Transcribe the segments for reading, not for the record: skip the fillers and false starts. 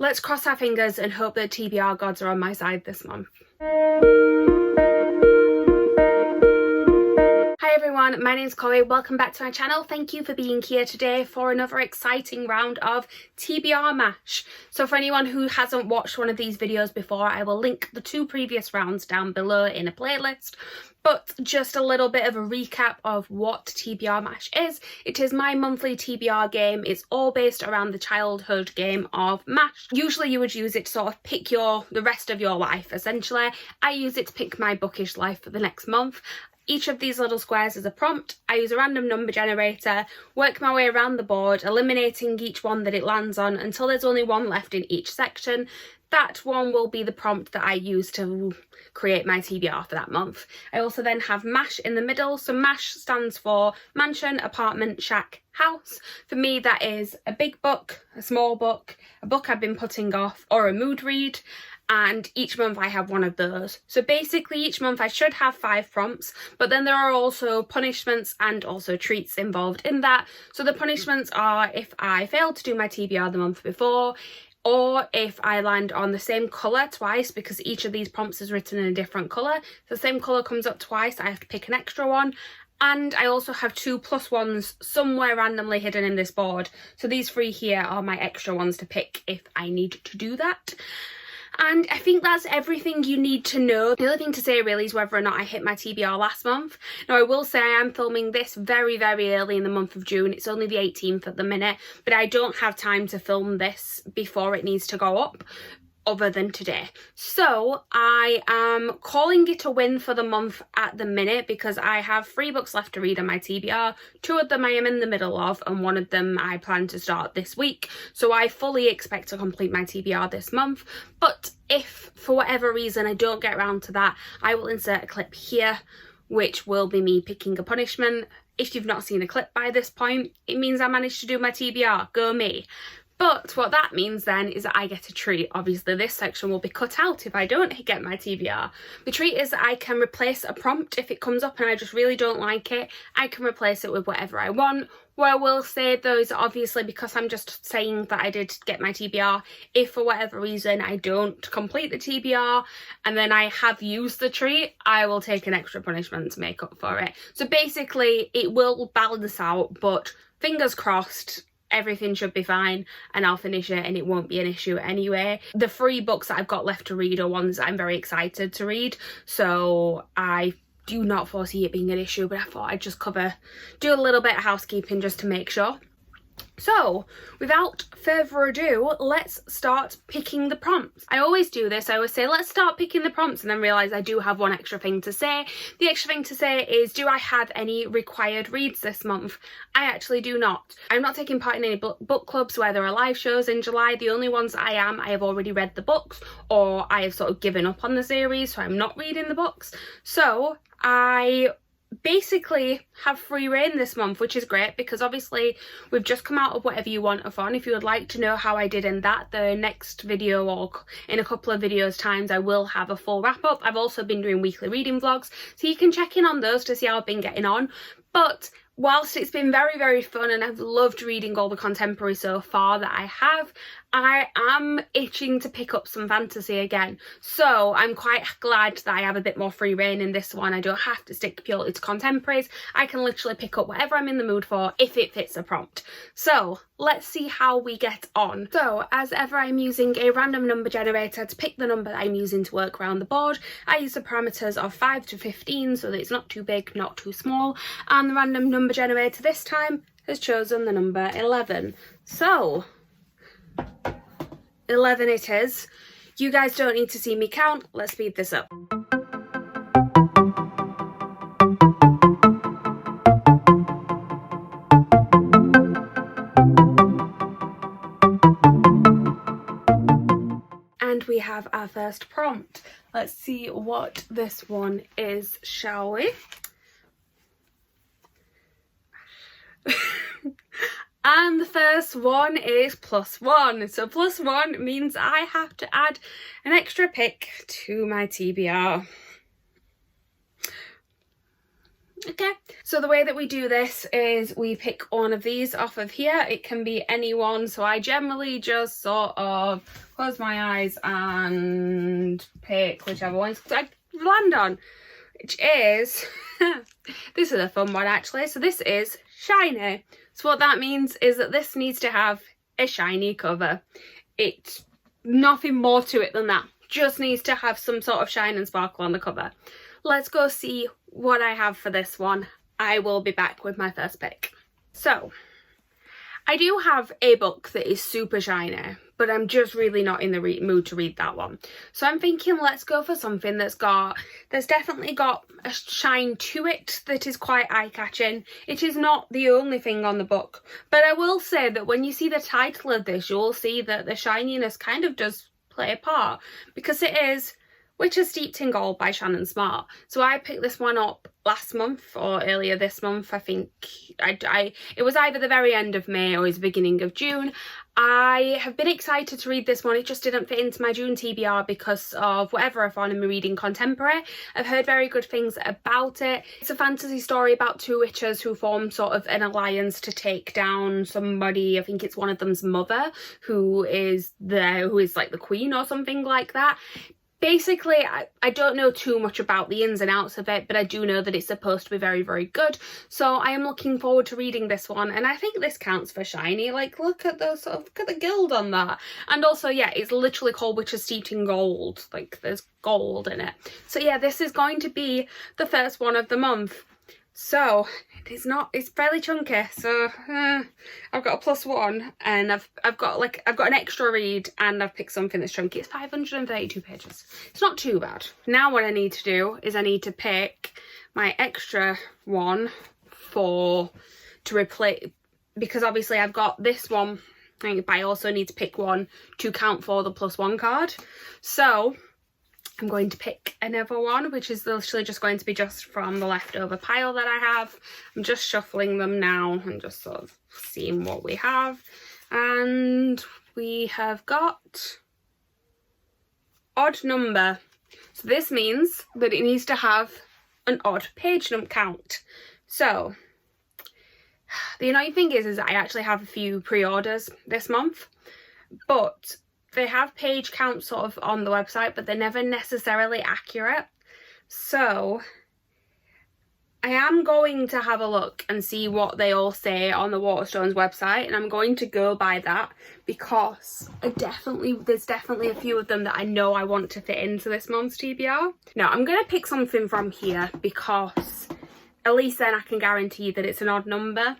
Let's cross our fingers and hope that TBR gods are on my side this month. Hi everyone, my name's Chloe. Welcome back to my channel. Thank you for being here today for another exciting round of TBR M.A.S.H. So for anyone who hasn't watched one of these videos before, I will link the 2 previous rounds down below in a playlist. But just a little bit of a recap of what TBR M.A.S.H. is. It is my monthly TBR game. It's all based around the childhood game of M.A.S.H. Usually you would use it to sort of pick the rest of your life, essentially. I use it to pick my bookish life for the next month. Each of these little squares is a prompt. I use a random number generator, work my way around the board, eliminating each one that it lands on until there's only one left in each section. That one will be the prompt that I use to create my TBR for that month. I also then have M.A.S.H. in the middle. So M.A.S.H. stands for mansion, apartment, shack, house. For me, that is a big book, a small book, a book I've been putting off, or a mood read. And each month I have one of those. So basically each month I should have 5 prompts, but then there are also punishments and also treats involved in that. So the punishments are if I fail to do my TBR the month before, or if I land on the same colour twice, because each of these prompts is written in a different colour. If the same colour comes up twice, I have to pick an extra one. And I also have 2 +1s somewhere randomly hidden in this board. So these 3 here are my extra ones to pick if I need to do that. And I think that's everything you need to know. The other thing to say really is whether or not I hit my TBR last month. Now I will say I am filming this very, very early in the month of June. It's only the 18th at the minute, but I don't have time to film this before it needs to go up, other than today. So I am calling it a win for the month at the minute because I have 3 books left to read on my TBR. 2 of them I am in the middle of and 1 of them I plan to start this week. So I fully expect to complete my TBR this month. But if for whatever reason I don't get around to that, I will insert a clip here which will be me picking a punishment. If you've not seen a clip by this point, it means I managed to do my TBR. Go me. But what that means then is that I get a treat. Obviously this section will be cut out if I don't get my TBR. The treat is that I can replace a prompt if it comes up and I just really don't like it. I can replace it with whatever I want. What I will say though is obviously because I'm just saying that I did get my TBR, if for whatever reason I don't complete the TBR and then I have used the treat, I will take an extra punishment to make up for it. So basically it will balance out, but fingers crossed, everything should be fine and I'll finish it and it won't be an issue anyway. The 3 books that I've got left to read are ones that I'm very excited to read, so I do not foresee it being an issue, but I thought I'd just do a little bit of housekeeping just to make sure. So without further ado, let's start picking the prompts. I always do this. I always say let's start picking the prompts and then realise I do have one extra thing to say. The extra thing to say is, do I have any required reads this month? I actually do not. I'm not taking part in any book clubs where there are live shows in July. The only ones I have already read the books, or I have sort of given up on the series, so I'm not reading the books. So I basically have free reign this month, which is great because obviously we've just come out of Whatever You Want of On. If you would like to know how I did in that, the next video or in a couple of videos times I will have a full wrap up. I've also been doing weekly reading vlogs, so you can check in on those to see how I've been getting on. But whilst it's been very, very fun and I've loved reading all the contemporary so far that I am itching to pick up some fantasy again. So I'm quite glad that I have a bit more free reign in this one. I don't have to stick purely to contemporaries. I can literally pick up whatever I'm in the mood for if it fits a prompt. So let's see how we get on. So as ever, I'm using a random number generator to pick the number that I'm using to work around the board. I use the parameters of 5 to 15 so that it's not too big, not too small. And the random number generator this time has chosen the number 11. So 11 it is. You guys don't need to see me count. Let's speed this up. And we have our first prompt. Let's see what this one is, shall we? And the first one is +1. So +1 means I have to add an extra pick to my TBR. Okay, so the way that we do this is we pick one of these off of here. It can be any one, so I generally just sort of close my eyes and pick whichever ones I land on, which is this is a fun one actually. So this is shiny. So what that means is that this needs to have a shiny cover. It's nothing more to it than that. Just needs to have some sort of shine and sparkle on the cover. Let's go see what I have for this one. I will be back with my first pick. So, I do have a book that is super shiny, but I'm just really not in the mood to read that one. So I'm thinking let's go for something that's definitely got a shine to it that is quite eye-catching. It is not the only thing on the book, but I will say that when you see the title of this, you'll see that the shininess kind of does play a part, because it is Witches Steeped in Gold by Shannon Smart. So I picked this one up last month or earlier this month. I think it was either the very end of May or it was the beginning of June. I have been excited to read this one. It just didn't fit into my June TBR because of whatever I found in my reading contemporary. I've heard very good things about it. It's a fantasy story about two witches who form sort of an alliance to take down somebody. I think it's one of them's mother who is like the queen or something like that. Basically, I don't know too much about the ins and outs of it, but I do know that it's supposed to be very, very good. So I am looking forward to reading this one, and I think this counts for shiny. Like, look at the look at the gild on that. And also, yeah, it's literally called Witches Steeped in Gold. Like, there's gold in it. So yeah, this is going to be the first one of the month. So it's fairly chunky, so I've got a +1 and I've got an extra read and I've picked something that's chunky. It's 532 pages. It's not too bad. Now what I need to do is I need to pick my extra one to replace, because obviously I've got this one, but I also need to pick one to count for the +1 card. So I'm going to pick another one, which is literally just going to be just from the leftover pile that I have. I'm just shuffling them now and just sort of seeing what we have. And we have got odd number. So this means that it needs to have an odd page number count. So the annoying thing is I actually have a few pre-orders this month, but they have page counts sort of on the website, but they're never necessarily accurate. So I am going to have a look and see what they all say on the Waterstones website, and I'm going to go by that because there's definitely a few of them that I know I want to fit into this month's TBR. Now I'm going to pick something from here because at least then I can guarantee that it's an odd number.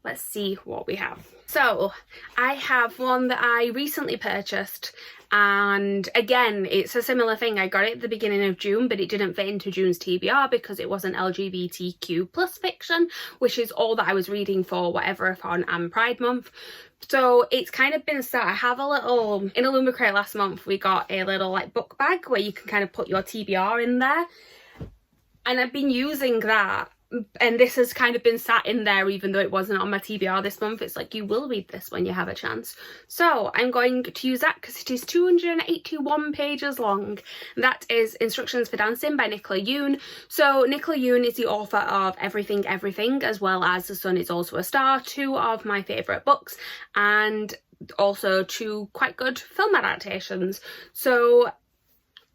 Let's see what we have. So I have one that I recently purchased, and again it's a similar thing. I got it at the beginning of June, but it didn't fit into June's TBR because it wasn't LGBTQ plus fiction, which is all that I was reading for whatever-a-thon and Pride Month. So it's kind of been sat. I have a little, in Illumicrate last month we got a little like book bag where you can kind of put your TBR in there, and I've been using that. And this has kind of been sat in there even though it wasn't on my TBR this month. It's like, you will read this when you have a chance. So I'm going to use that because it is 281 pages long. That is Instructions for Dancing by Nicola Yoon. So Nicola Yoon is the author of Everything Everything, as well as The Sun Is Also a Star, two of my favourite books, and also two quite good film adaptations. So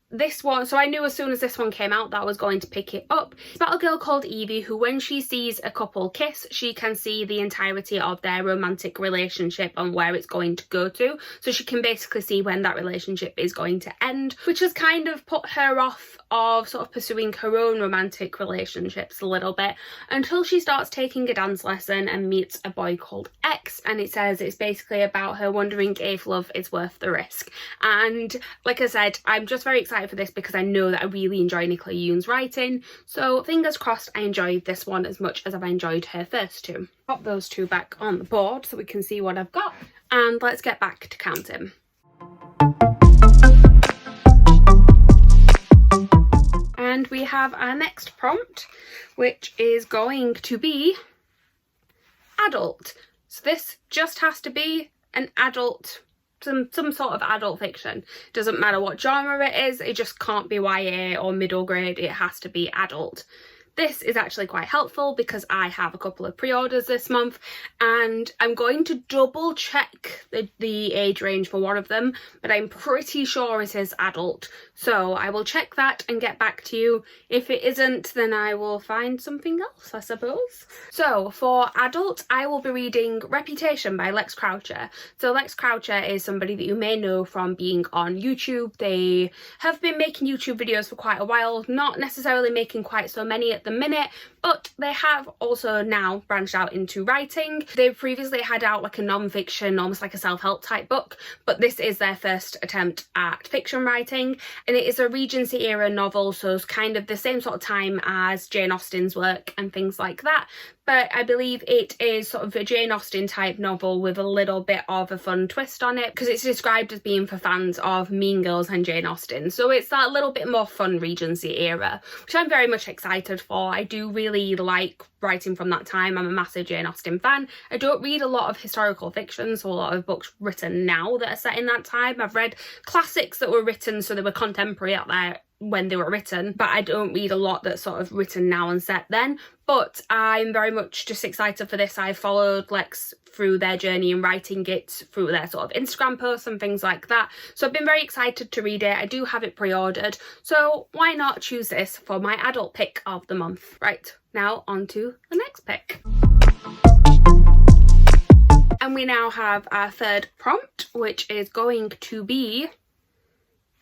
this one, so I knew as soon as this one came out that I was going to pick it up. It's about a girl called Evie who, when she sees a couple kiss, she can see the entirety of their romantic relationship and where it's going to go to. So she can basically see when that relationship is going to end, which has kind of put her off of sort of pursuing her own romantic relationships a little bit until she starts taking a dance lesson and meets a boy called X. And it says it's basically about her wondering if love is worth the risk. And like I said, I'm just very excited for this because I know that I really enjoy Nicola Yoon's writing, so fingers crossed I enjoyed this one as much as I've enjoyed her first two. Pop those two back on the board so we can see what I've got, and let's get back to counting. And we have our next prompt, which is going to be adult. So this just has to be an adult, some sort of adult fiction. Doesn't matter what genre it is, it just can't be YA or middle grade, it has to be adult. this is actually quite helpful because I have a couple of pre-orders this month, and I'm going to double check the age range for one of them, but I'm pretty sure it is adult. So I will check that and get back to you. If it isn't, then I will find something else, I suppose. So for adult, I will be reading Reputation by Lex Croucher. So Lex Croucher is somebody that you may know from being on YouTube. They have been making YouTube videos for quite a while, not necessarily making quite so many at the minute, but they have also now branched out into writing. They've previously had out like a non-fiction, almost like a self-help type book, but this is their first attempt at fiction writing, and it is a Regency era novel, so it's kind of the same sort of time as Jane Austen's work and things like that. But I believe it is sort of a Jane Austen type novel with a little bit of a fun twist on it, because it's described as being for fans of Mean Girls and Jane Austen. So it's that little bit more fun Regency era, which I'm very much excited for. I do really like writing from that time. I'm a massive Jane Austen fan. I don't read a lot of historical fiction, so a lot of books written now that are set in that time. I've read classics that were written so they were contemporary out there when they were written, but I don't read a lot that's sort of written now and set then. But I'm very much just excited for this. I followed Lex through their journey in writing it, through their sort of Instagram posts and things like that. So I've been very excited to read it. I do have it pre-ordered, so why not choose this for my adult pick of the month? Right, now on to the next pick. And we now have our third prompt, which is going to be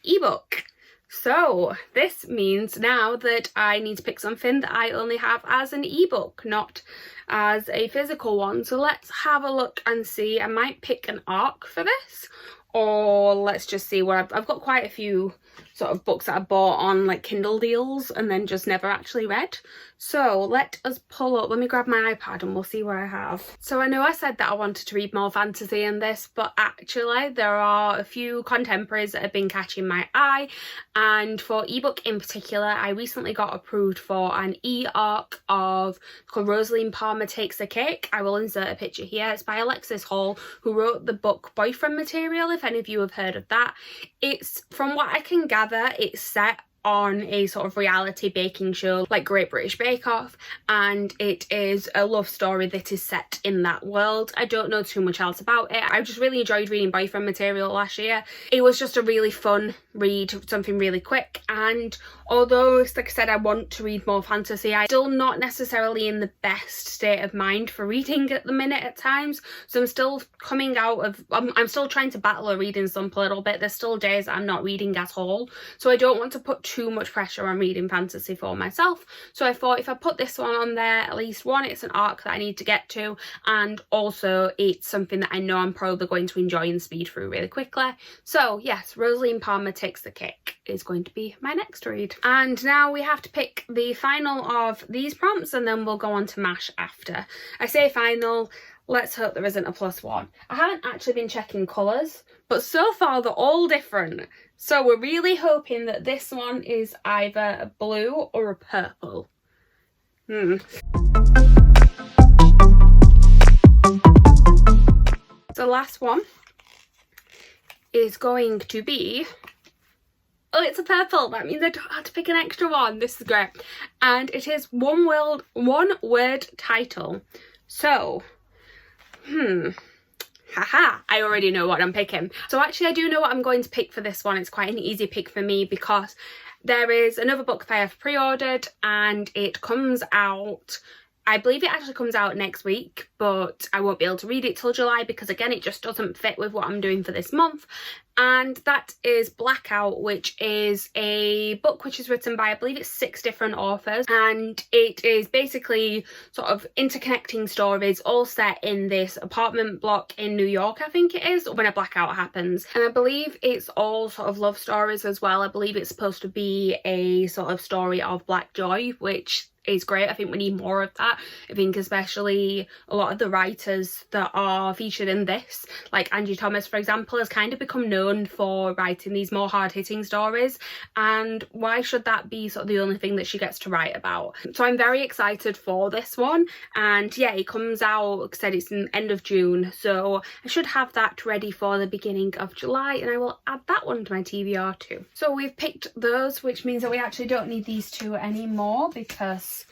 ebook. So this means now that I need to pick something that I only have as an ebook, not as a physical one. So let's have a look and see. I might pick an ARC for this, or let's just see what I've got quite a few sort of books that I bought on like Kindle deals and then just never actually read. So let us pull up, let me grab my iPad and we'll see what I have. So I know I said that I wanted to read more fantasy in this, but actually there are a few contemporaries that have been catching my eye, and for ebook in particular, I recently got approved for an e-arc of called Rosaline Palmer Takes the Cake. I will insert a picture here. It's by Alexis Hall, who wrote the book Boyfriend Material, if any of you have heard of that. It's, from what I can gather, it's set on a sort of reality baking show like Great British Bake Off, and it is a love story that is set in that world. I don't know too much else about it. I just really enjoyed reading Boyfriend Material last year. It was just a really fun read, something really quick, and although, like I said, I want to read more fantasy, I'm still not necessarily in the best state of mind for reading at the minute at times, so I'm still coming out of, I'm still trying to battle a reading slump a little bit. There's still days that I'm not reading at all, so I don't want to put too much pressure on reading fantasy for myself. So I thought if I put this one on there, at least one, it's an arc that I need to get to, and also it's something that I know I'm probably going to enjoy and speed through really quickly. So yes, Rosaline Palmer Takes the Cake is going to be my next read. And now we have to pick the final of these prompts, and then we'll go on to M.A.S.H after. I say final, let's hope there isn't a +1. I haven't actually been checking colours, but so far they're all different. So we're really hoping that this one is either a blue or a purple. The last one is going to be, oh, it's a purple. That means I don't have to pick an extra one. This is great. And it is one word title. So, haha, I already know what I'm picking. So actually I do know what I'm going to pick for this one. It's quite an easy pick for me because there is another book that I have pre-ordered, and it comes out, I believe it actually comes out next week, but I won't be able to read it till July because, again, it just doesn't fit with what I'm doing for this month. And that is Blackout, which is a book which is written by, I believe it's 6 different authors, and it is basically sort of interconnecting stories all set in this apartment block in New York, I think it is, when a blackout happens. And I believe it's all sort of love stories as well. I believe it's supposed to be a sort of story of black joy, which is great. I think we need more of that. I think especially a lot of the writers that are featured in this, like Angie Thomas, for example, has kind of become known for writing these more hard-hitting stories, and why should that be sort of the only thing that she gets to write about? So I'm very excited for this one, and yeah, it comes out, like I said, it's in end of June, so I should have that ready for the beginning of July, and I will add that one to my TBR too. So we've picked those, which means that we actually don't need these two anymore because because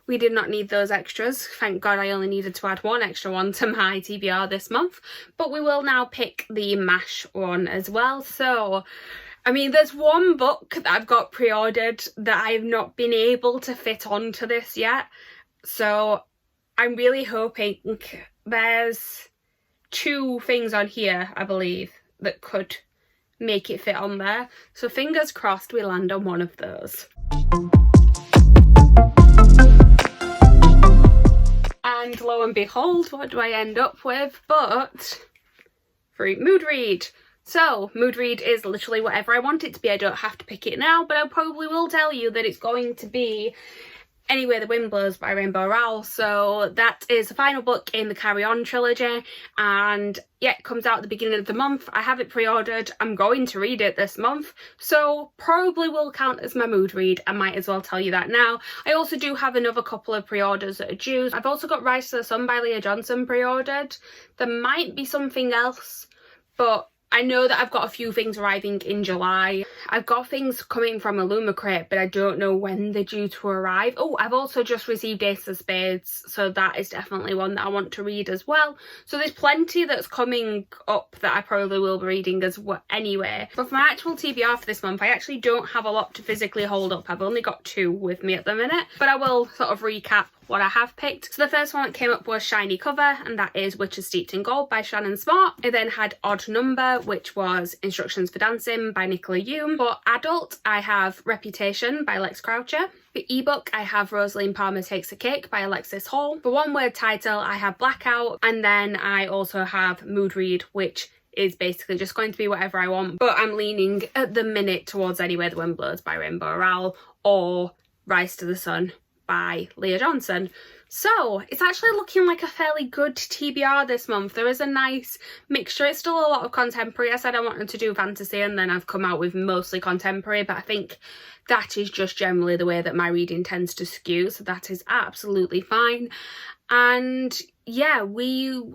we did not need those extras. Thank God I only needed to add one extra one to my TBR this month. But we will now pick the M.A.S.H one as well. So, I mean, there's one book that I've got pre-ordered that I have not been able to fit onto this yet. So I'm really hoping there's 2 things on here, I believe, that could make it fit on there. So fingers crossed we land on one of those. And lo and behold, what do I end up with? But free mood read. So mood read is literally whatever I want it to be. I don't have to pick it now, but I probably will tell you that it's going to be Anywhere the Wind Blows by Rainbow Rowell. So that is the final book in the Carry On trilogy, and yeah, it comes out at the beginning of the month. I have it pre-ordered. I'm going to read it this month, so probably will count as my mood read. I might as well tell you that now. I also do have another couple of pre-orders that are due. I've also got Rise to the Sun by Leah Johnson pre-ordered. There might be something else, but I know that I've got a few things arriving in July. I've got things coming from Illumicrate, but I don't know when they're due to arrive. Oh, I've also just received Ace of Spades, so that is definitely one that I want to read as well. So there's plenty that's coming up that I probably will be reading as well anyway. But for my actual TBR for this month, I actually don't have a lot to physically hold up. I've only got 2 with me at the minute, but I will sort of recap what I have picked. So the first one that came up was Shiny Cover, and that is Witches Steeped in Gold by Shannon Smart. It then had Odd Number, which was Instructions for Dancing by Nicola Hume. For adult, I have Reputation by Lex Croucher. For ebook, I have Rosaline Palmer Takes a Cake by Alexis Hall. For one word title, I have Blackout, and then I also have Mood Read, which is basically just going to be whatever I want, but I'm leaning at the minute towards Anywhere the Wind Blows by Rainbow Rowell or Rise to the Sun by Leah Johnson. So it's actually looking like a fairly good TBR this month. There is a nice mixture. It's still a lot of contemporary. I said I wanted to do fantasy, and then I've come out with mostly contemporary, but I think that is just generally the way that my reading tends to skew, so that is absolutely fine. And yeah,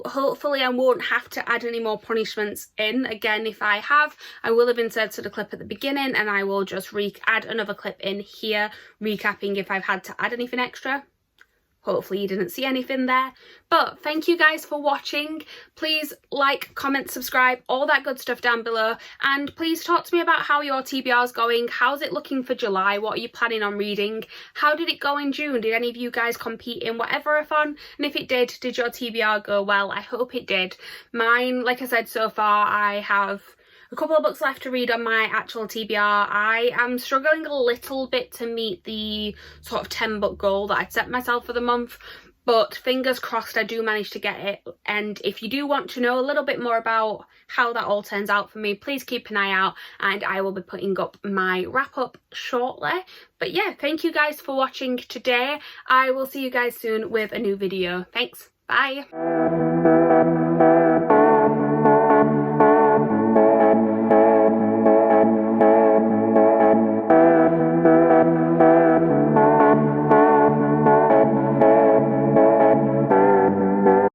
hopefully I won't have to add any more punishments in. Again, if I have, I will have inserted a clip at the beginning, and I will just add another clip in here recapping if I've had to add anything extra. Hopefully you didn't see anything there. But thank you guys for watching. Please like, comment, subscribe, all that good stuff down below. And please talk to me about how your TBR is going. How's it looking for July? What are you planning on reading? How did it go in June? Did any of you guys compete in whatever-a-thon? And if it did your TBR go well? I hope it did. Mine, like I said, so far I have a couple of books left to read on my actual TBR. I am struggling a little bit to meet the sort of 10 book goal that I'd set myself for the month, but fingers crossed I do manage to get it. And if you do want to know a little bit more about how that all turns out for me, please keep an eye out, and I will be putting up my wrap up shortly. But yeah, thank you guys for watching today. I will see you guys soon with a new video. Thanks, bye.